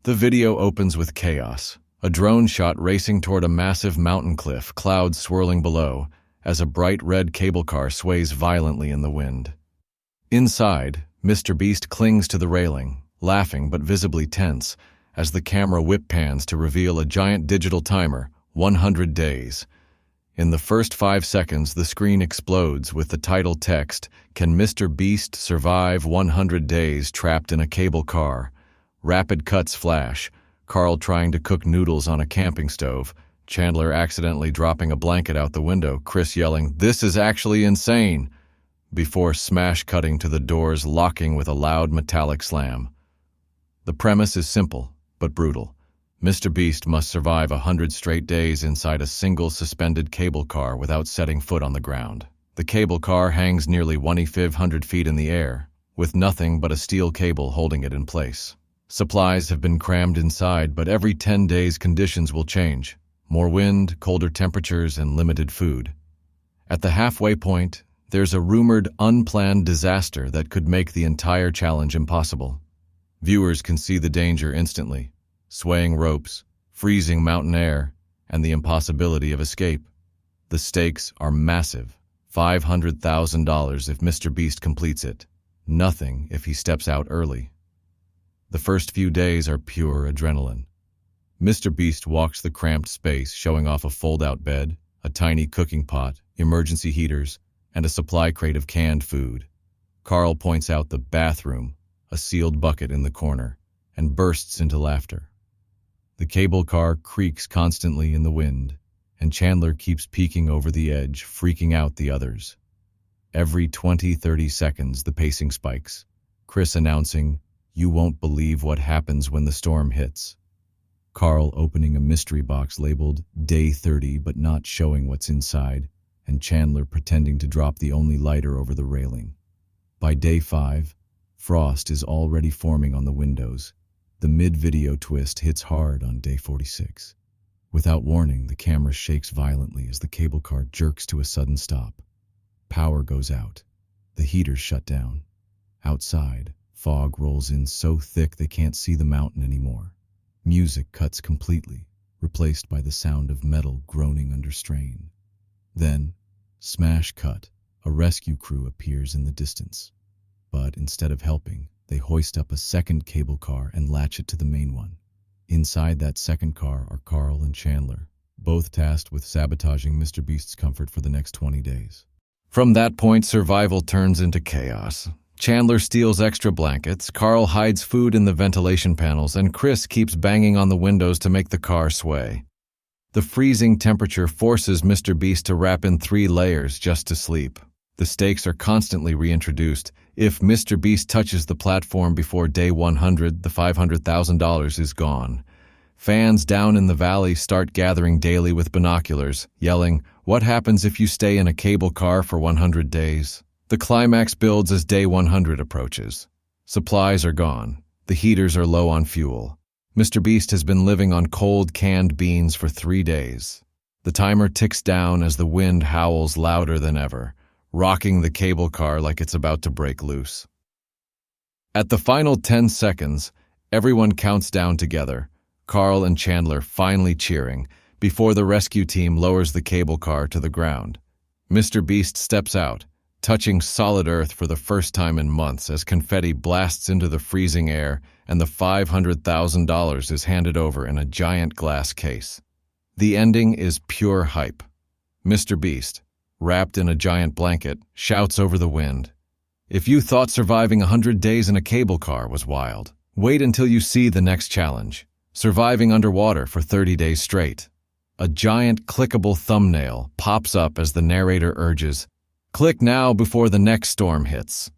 The video opens with chaos. A drone shot racing toward a massive mountain cliff, clouds swirling below, as a bright red cable car sways violently in the wind. Inside, MrBeast clings to the railing, laughing but visibly tense, as the camera whip pans to reveal a giant digital timer, 100 days. In the first 5 seconds, the screen explodes with the title text, "Can MrBeast survive 100 days trapped in a cable car?" Rapid cuts flash, Carl trying to cook noodles on a camping stove, Chandler accidentally dropping a blanket out the window, Chris yelling, "This is actually insane!" before smash cutting to the doors locking with a loud metallic slam. The premise is simple, but brutal. MrBeast must survive 100 straight days inside a single suspended cable car without setting foot on the ground. The cable car hangs nearly 1,500 feet in the air, with nothing but a steel cable holding it in place. Supplies have been crammed inside, but every 10 days conditions will change. More wind, colder temperatures, and limited food. At the halfway point, there's a rumored unplanned disaster that could make the entire challenge impossible. Viewers can see the danger instantly. Swaying ropes, freezing mountain air, and the impossibility of escape. The stakes are massive. $500,000 if MrBeast completes it. Nothing if he steps out early. The first few days are pure adrenaline. MrBeast walks the cramped space, showing off a fold-out bed, a tiny cooking pot, emergency heaters, and a supply crate of canned food. Carl points out the bathroom, a sealed bucket in the corner, and bursts into laughter. The cable car creaks constantly in the wind, and Chandler keeps peeking over the edge, freaking out the others. Every 20-30 seconds, the pacing spikes, Chris announcing, "You won't believe what happens when the storm hits." Carl opening a mystery box labeled Day 30 but not showing what's inside, and Chandler pretending to drop the only lighter over the railing. By day 5, frost is already forming on the windows. The mid-video twist hits hard on day 46. Without warning, the camera shakes violently as the cable car jerks to a sudden stop. Power goes out. The heaters shut down. Outside, fog rolls in so thick they can't see the mountain anymore. Music cuts completely, replaced by the sound of metal groaning under strain. Then, smash cut, a rescue crew appears in the distance. But instead of helping, they hoist up a second cable car and latch it to the main one. Inside that second car are Carl and Chandler, both tasked with sabotaging MrBeast's comfort for the next 20 days. From that point, survival turns into chaos. Chandler steals extra blankets, Carl hides food in the ventilation panels, and Chris keeps banging on the windows to make the car sway. The freezing temperature forces MrBeast to wrap in 3 layers just to sleep. The stakes are constantly reintroduced. If MrBeast touches the platform before day 100, the $500,000 is gone. Fans down in the valley start gathering daily with binoculars, yelling, "What happens if you stay in a cable car for 100 days? The climax builds as day 100 approaches. Supplies are gone. The heaters are low on fuel. MrBeast has been living on cold canned beans for 3 days. The timer ticks down as the wind howls louder than ever, rocking the cable car like it's about to break loose. At the final 10 seconds, everyone counts down together, Carl and Chandler finally cheering, before the rescue team lowers the cable car to the ground. MrBeast steps out, touching solid earth for the first time in months as confetti blasts into the freezing air and the $500,000 is handed over in a giant glass case. The ending is pure hype. MrBeast, wrapped in a giant blanket, shouts over the wind, "If you thought surviving 100 days in a cable car was wild, wait until you see the next challenge, surviving underwater for 30 days straight." A giant clickable thumbnail pops up as the narrator urges, "Click now before the next storm hits."